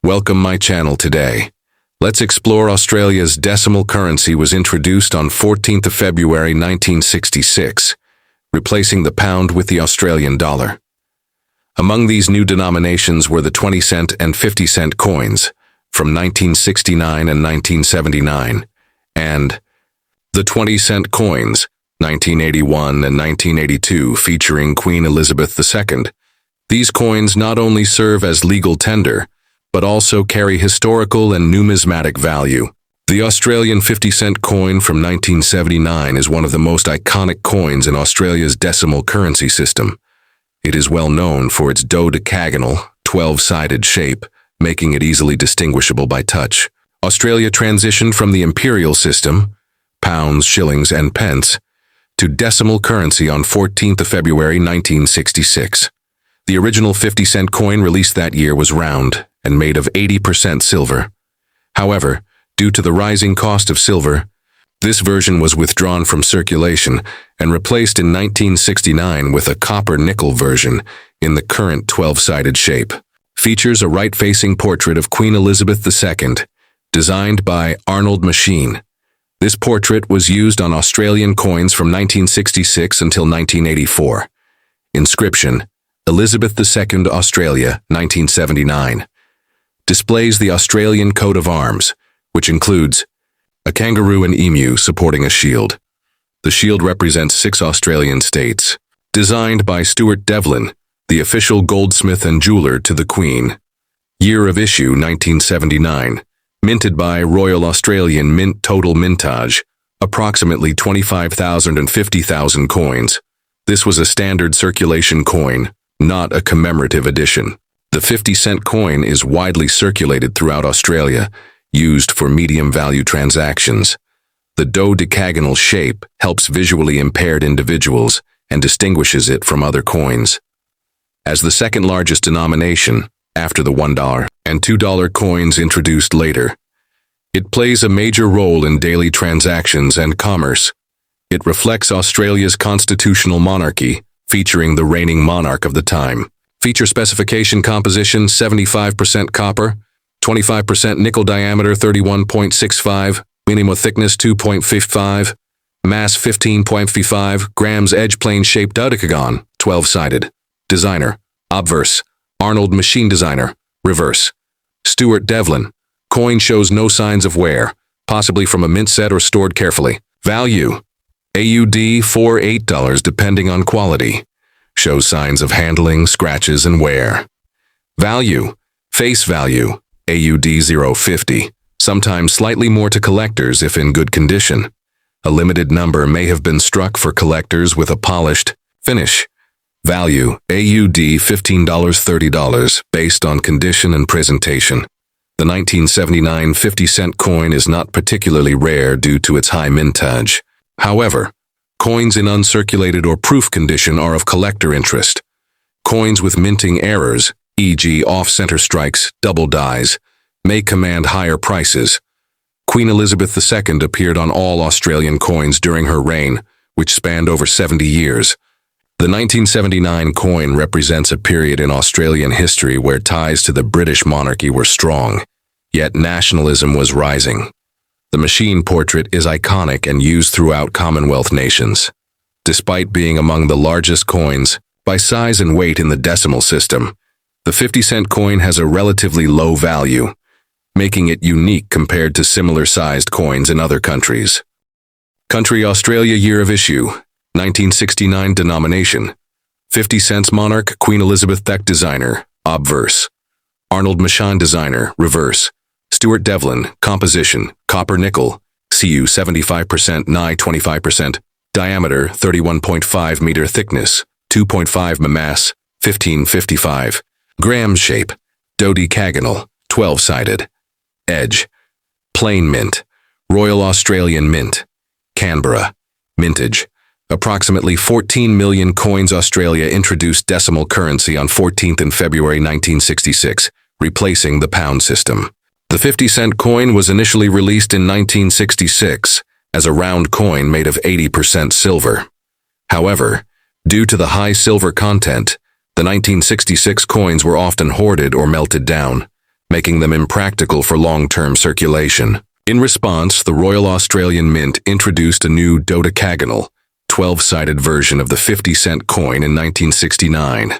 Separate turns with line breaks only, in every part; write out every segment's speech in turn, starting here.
Welcome my channel today. Let's explore Australia's decimal currency was introduced on 14th of February 1966, replacing the pound with the Australian dollar. Among these new denominations were the 20-cent and 50-cent coins from 1969 and 1979, and the 20-cent coins, 1981 and 1982, featuring Queen Elizabeth II. These coins not only serve as legal tender, but also carry historical and numismatic value. The Australian 50-cent coin from 1979 is one of the most iconic coins in Australia's decimal currency system. It is well known for its dodecagonal, 12-sided shape, making it easily distinguishable by touch. Australia transitioned from the imperial system, pounds, shillings, and pence, to decimal currency on 14th of February 1966. The original 50-cent coin released that year was round and made of 80% silver. However, due to the rising cost of silver, this version was withdrawn from circulation and replaced in 1969 with a copper-nickel version in the current 12-sided shape. Features a right-facing portrait of Queen Elizabeth II, designed by Arnold Machine. This portrait was used on Australian coins from 1966 until 1984. Inscription: Elizabeth II, Australia, 1979. Displays the Australian coat of arms, which includes a kangaroo and emu supporting a shield. The shield represents 6 Australian states. Designed by Stuart Devlin, the official goldsmith and jeweler to the Queen. Year of issue 1979. Minted by Royal Australian Mint. Total mintage, approximately 25,000 and 50,000 coins. This was a standard circulation coin, not a commemorative edition. The 50-cent coin is widely circulated throughout Australia, used for medium-value transactions. The dodecagonal shape helps visually impaired individuals and distinguishes it from other coins. As the second largest denomination, after the $1 and $2 coins introduced later, it plays a major role in daily transactions and commerce. It reflects Australia's constitutional monarchy, featuring the reigning monarch of the time. Feature specification: composition 75% copper, 25% nickel, diameter 31.65, minimum thickness 2.55, mass 15.55 grams, edge plane shaped dodecagon, 12-sided. Designer: obverse, Arnold Machine. Designer: reverse, Stuart Devlin. Coin shows no signs of wear, possibly from a mint set or stored carefully. Value: AUD $4 $8 depending on quality. Shows signs of handling, scratches, and wear. Value: face value, AUD $0.50, sometimes slightly more to collectors if in good condition. A limited number may have been struck for collectors with a polished finish. Value: AUD $15 $30, based on condition and presentation. The 1979 50-cent coin is not particularly rare due to its high mintage. However, coins in uncirculated or proof condition are of collector interest. Coins with minting errors, e.g. off-center strikes, double dies, may command higher prices. Queen Elizabeth II appeared on all Australian coins during her reign, which spanned over 70 years. The 1979 coin represents a period in Australian history where ties to the British monarchy were strong, yet nationalism was rising. The machine portrait is iconic and used throughout Commonwealth nations. Despite being among the largest coins, by size and weight in the decimal system, the 50-cent coin has a relatively low value, making it unique compared to similar-sized coins in other countries. Country: Australia. Year of issue 1969. Denomination: 50 cents. Monarch: Queen Elizabeth II. Designer: obverse, Arnold Machine. Designer: reverse, Stuart Devlin. Composition: copper-nickel, Cu 75%, Ni 25%, diameter 31.5 meter, thickness 2.5 mass 1555 grams. Shape: dodecagonal, 12-sided. Edge: plain mint, Royal Australian Mint, Canberra. Mintage: approximately 14 million coins. Australia introduced decimal currency on 14th in February 1966, replacing the pound system. The 50-cent coin was initially released in 1966 as a round coin made of 80% silver. However, due to the high silver content, the 1966 coins were often hoarded or melted down, making them impractical for long-term circulation. In response, the Royal Australian Mint introduced a new dodecagonal, 12-sided version of the 50-cent coin in 1969,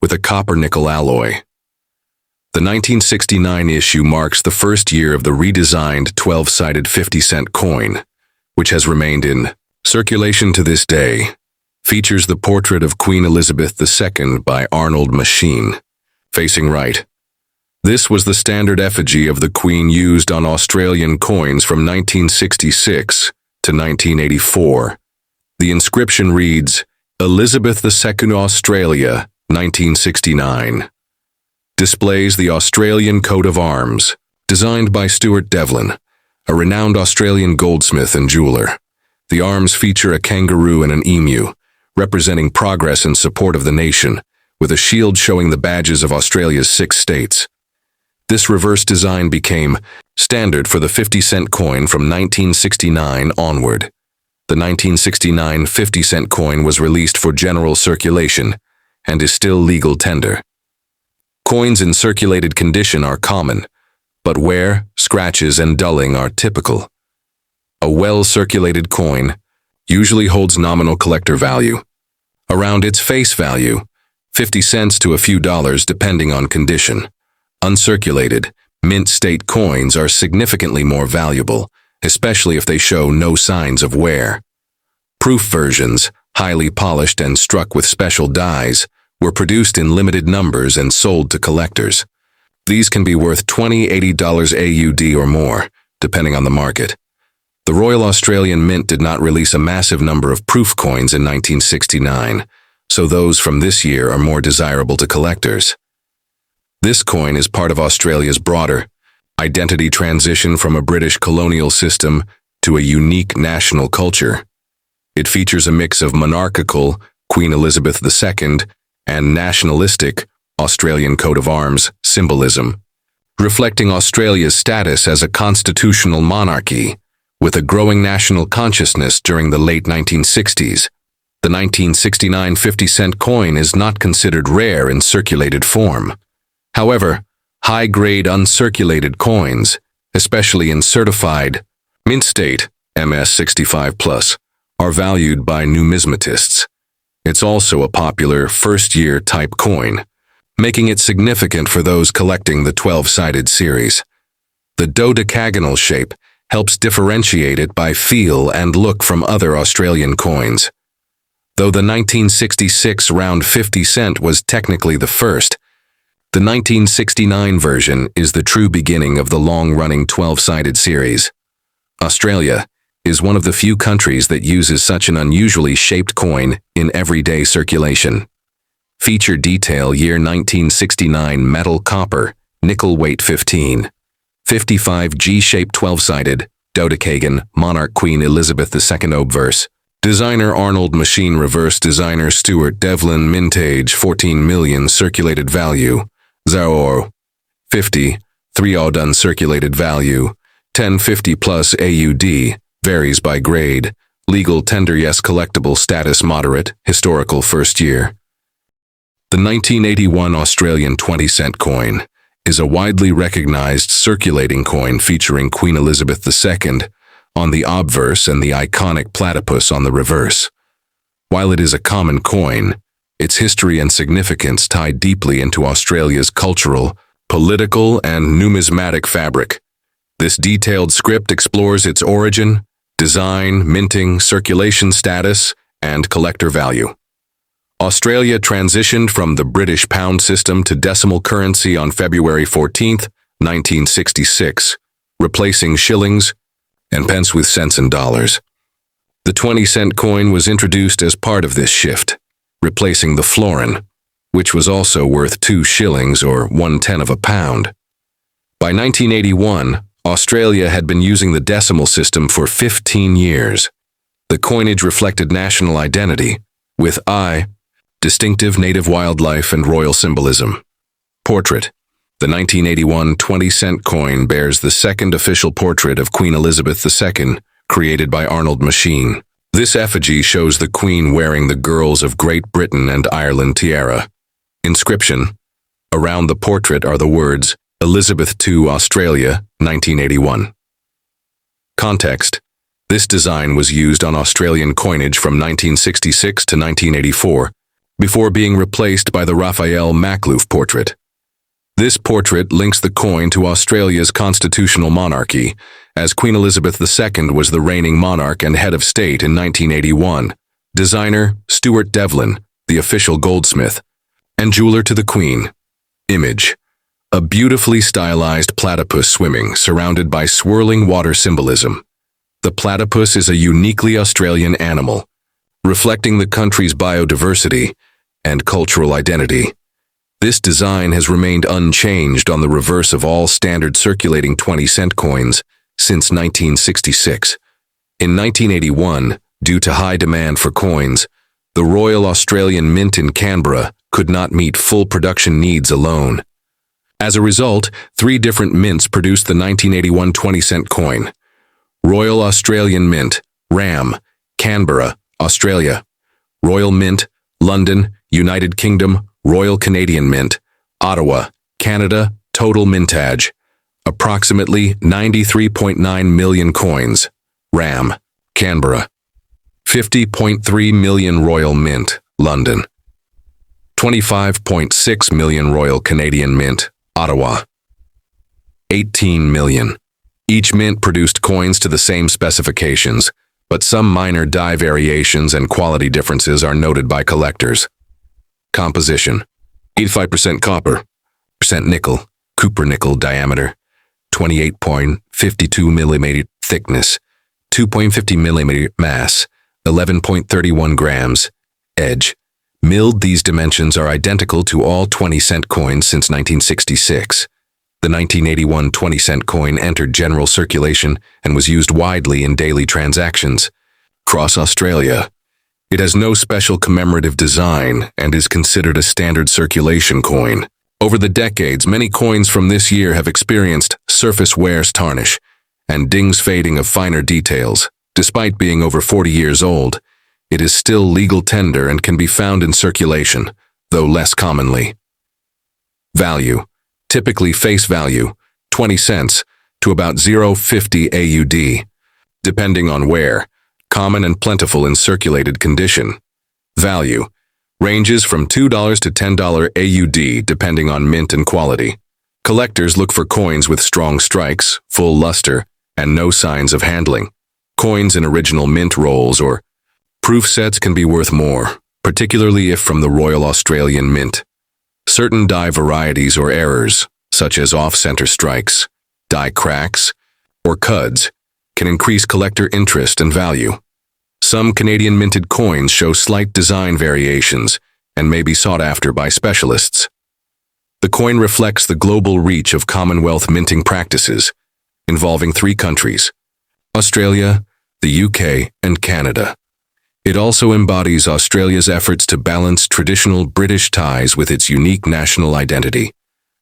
with a copper-nickel alloy. The 1969 issue marks the first year of the redesigned 12-sided 50-cent coin, which has remained in circulation to this day. Features the portrait of Queen Elizabeth II by Arnold Machine, facing right. This was the standard effigy of the Queen used on Australian coins from 1966 to 1984. The inscription reads, Elizabeth II Australia, 1969. Displays the Australian coat of arms, designed by Stuart Devlin, a renowned Australian goldsmith and jeweler. The arms feature a kangaroo and an emu, representing progress and support of the nation, with a shield showing the badges of Australia's 6 states. This reverse design became standard for the 50-cent coin from 1969 onward. The 1969 50-cent coin was released for general circulation and is still legal tender. Coins in circulated condition are common, but wear, scratches, and dulling are typical. A well-circulated coin usually holds nominal collector value, around its face value, 50 cents to a few dollars depending on condition. Uncirculated, mint state coins are significantly more valuable, especially if they show no signs of wear. Proof versions, highly polished and struck with special dies, were produced in limited numbers and sold to collectors. These can be worth $20, $80 AUD or more, depending on the market. The Royal Australian Mint did not release a massive number of proof coins in 1969, so those from this year are more desirable to collectors. This coin is part of Australia's broader identity transition from a British colonial system to a unique national culture. It features a mix of monarchical, Queen Elizabeth II, and nationalistic, Australian coat of arms, symbolism, reflecting Australia's status as a constitutional monarchy, with a growing national consciousness during the late 1960s. The 1969 50-cent coin is not considered rare in circulated form. However, high-grade uncirculated coins, especially in certified mint state MS 65+, are valued by numismatists. It's also a popular first-year type coin, making it significant for those collecting the 12-sided series. The dodecagonal shape helps differentiate it by feel and look from other Australian coins. Though the 1966 round 50 cent was technically the first, the 1969 version is the true beginning of the long-running 12-sided series. Australia is one of the few countries that uses such an unusually shaped coin in everyday circulation. Feature detail year 1969 metal copper, nickel weight 15. 55 G-shaped 12-sided, dodecagon, monarch Queen Elizabeth II obverse. Designer Arnold Machine reverse designer Stuart Devlin mintage 14 million circulated value. 0 50, 3 odd uncirculated value, 1050 plus AUD, varies by grade, legal tender yes collectible status moderate, historical first year. The 1981 Australian 20-cent coin is a widely recognized circulating coin featuring Queen Elizabeth II on the obverse and the iconic platypus on the reverse. While it is a common coin, its history and significance tie deeply into Australia's cultural, political, and numismatic fabric. This detailed script explores its origin, design, minting, circulation status, and collector value. Australia transitioned from the British pound system to decimal currency on February 14, 1966, replacing shillings and pence with cents and dollars. The 20-cent coin was introduced as part of this shift, replacing the florin, which was also worth 2 shillings or 1/10 of a pound. By 1981, Australia had been using the decimal system for 15 years. The coinage reflected national identity, with distinctive native wildlife and royal symbolism. Portrait. The 1981 20-cent coin bears the second official portrait of Queen Elizabeth II, created by Arnold Machine. This effigy shows the Queen wearing the Girls of Great Britain and Ireland tiara. Inscription. Around the portrait are the words, Elizabeth II, Australia, 1981. Context: this design was used on Australian coinage from 1966 to 1984, before being replaced by the Raphael Makhlouf portrait. This portrait links the coin to Australia's constitutional monarchy, as Queen Elizabeth II was the reigning monarch and head of state in 1981. Designer, Stuart Devlin, the official goldsmith, and jeweler to the Queen. Image: a beautifully stylized platypus swimming, surrounded by swirling water symbolism. The platypus is a uniquely Australian animal, reflecting the country's biodiversity and cultural identity. This design has remained unchanged on the reverse of all standard circulating 20-cent coins since 1966. In 1981, due to high demand for coins, the Royal Australian Mint in Canberra could not meet full production needs alone. As a result, 3 different mints produced the 1981 20-cent coin: Royal Australian Mint, RAM, Canberra, Australia; Royal Mint, London, United Kingdom; Royal Canadian Mint, Ottawa, Canada. Total mintage: approximately 93.9 million coins, RAM, Canberra; 50.3 million Royal Mint, London; 25.6 million Royal Canadian Mint, Ottawa; 18 million. Each mint produced coins to the same specifications, but some minor die variations and quality differences are noted by collectors. Composition: 85% copper, percent nickel, Cooper nickel diameter, 28.52 mm thickness, 2.50 mm mass, 11.31 grams, edge. Milled, these dimensions are identical to all 20-cent coins since 1966. The 1981 20-cent coin entered general circulation and was used widely in daily transactions. Across Australia, it has no special commemorative design and is considered a standard circulation coin. Over the decades, many coins from this year have experienced surface wears, tarnish, and dings, fading of finer details. Despite being over 40 years old, it is still legal tender and can be found in circulation, though less commonly. Value: typically face value, 20 cents to about 0.50 AUD, depending on wear, common and plentiful in circulated condition. Value: ranges from $2 to $10 AUD depending on mint and quality. Collectors look for coins with strong strikes, full luster, and no signs of handling. Coins in original mint rolls or proof sets can be worth more, particularly if from the Royal Australian Mint. Certain die varieties or errors, such as off-center strikes, die cracks, or cuds, can increase collector interest and value. Some Canadian minted coins show slight design variations and may be sought after by specialists. The coin reflects the global reach of Commonwealth minting practices, involving 3 countries: Australia, the UK, and Canada. It also embodies Australia's efforts to balance traditional British ties with its unique national identity.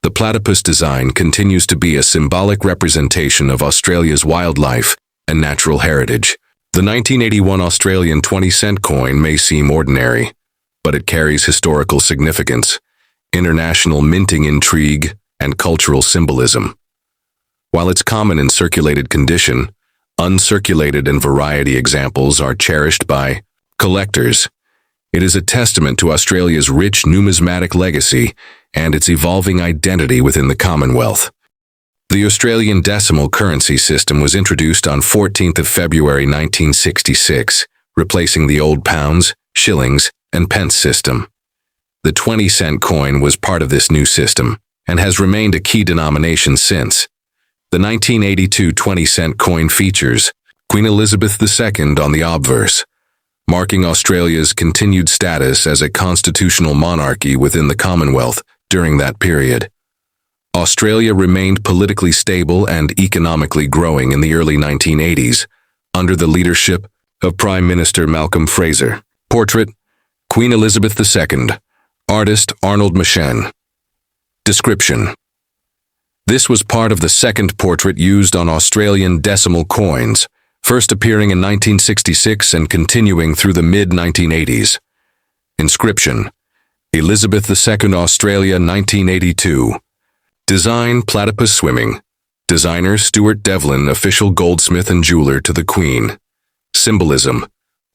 The platypus design continues to be a symbolic representation of Australia's wildlife and natural heritage. The 1981 Australian 20-cent coin may seem ordinary, but it carries historical significance, international minting intrigue, and cultural symbolism. While it's common in circulated condition, uncirculated and variety examples are cherished by collectors. It is a testament to Australia's rich numismatic legacy and its evolving identity within the Commonwealth. The Australian decimal currency system was introduced on 14th of February 1966, replacing the old pounds, shillings, and pence system. The 20-cent coin was part of this new system and has remained a key denomination since. The 1982 20-cent coin features Queen Elizabeth II on the obverse, marking Australia's continued status as a constitutional monarchy within the Commonwealth during that period. Australia remained politically stable and economically growing in the early 1980s, under the leadership of Prime Minister Malcolm Fraser. Portrait: Queen Elizabeth II. Artist: Arnold Machen. Description: this was part of the second portrait used on Australian decimal coins, first appearing in 1966 and continuing through the mid-1980s. Inscription: Elizabeth II, Australia, 1982. Design, platypus swimming. Designer, Stuart Devlin, official goldsmith and jeweler to the Queen. Symbolism.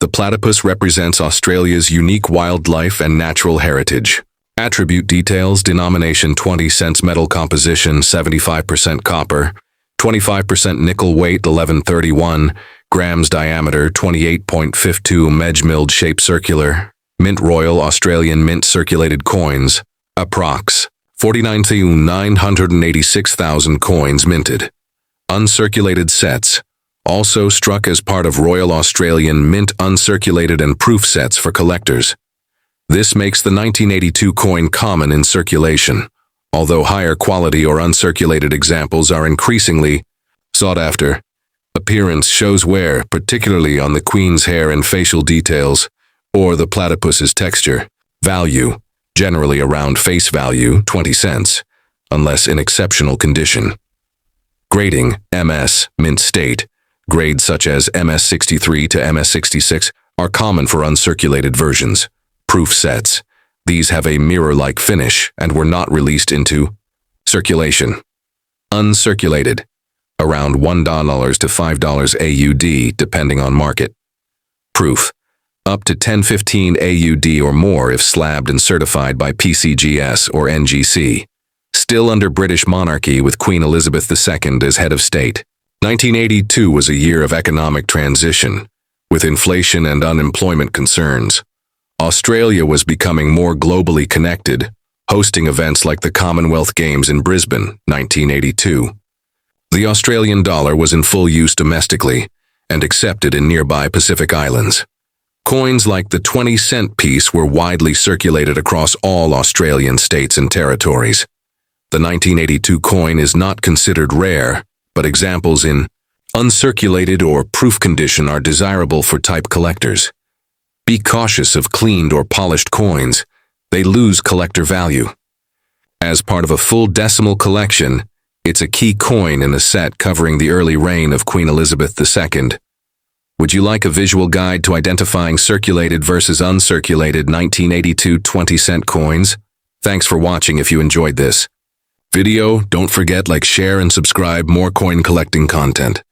The platypus represents Australia's unique wildlife and natural heritage. Attribute details, denomination 20 cents, metal composition 75% copper, 25% nickel, weight 1131 grams, diameter 28.52, medge milled shape, circular. Mint, Royal Australian Mint, circulated coins. Approx. 49,986,000 coins minted. Uncirculated sets. Also struck as part of Royal Australian Mint uncirculated and proof sets for collectors. This makes the 1982 coin common in circulation, although higher quality or uncirculated examples are increasingly sought after. Appearance shows wear, particularly on the Queen's hair and facial details, or the platypus's texture. Value, generally around face value, 20 cents, unless in exceptional condition. Grading, MS, mint state. Grades such as MS63 to MS66 are common for uncirculated versions. Proof sets. These have a mirror-like finish and were not released into circulation. Uncirculated. Around $1 to $5 AUD depending on market. Proof. Up to 10-15 AUD or more if slabbed and certified by PCGS or NGC. Still under British monarchy with Queen Elizabeth II as head of state. 1982 was a year of economic transition, with inflation and unemployment concerns. Australia was becoming more globally connected, hosting events like the Commonwealth Games in Brisbane, 1982. The Australian dollar was in full use domestically and accepted in nearby Pacific Islands. Coins like the 20-cent piece were widely circulated across all Australian states and territories. The 1982 coin is not considered rare, but examples in uncirculated or proof condition are desirable for type collectors. Be cautious of cleaned or polished coins. They lose collector value. As part of a full decimal collection, it's a key coin in a set covering the early reign of Queen Elizabeth II. Would you like a visual guide to identifying circulated versus uncirculated 1982 20-cent coins? Thanks for watching. If you enjoyed this video, don't forget, like, share, and subscribe. More coin collecting content.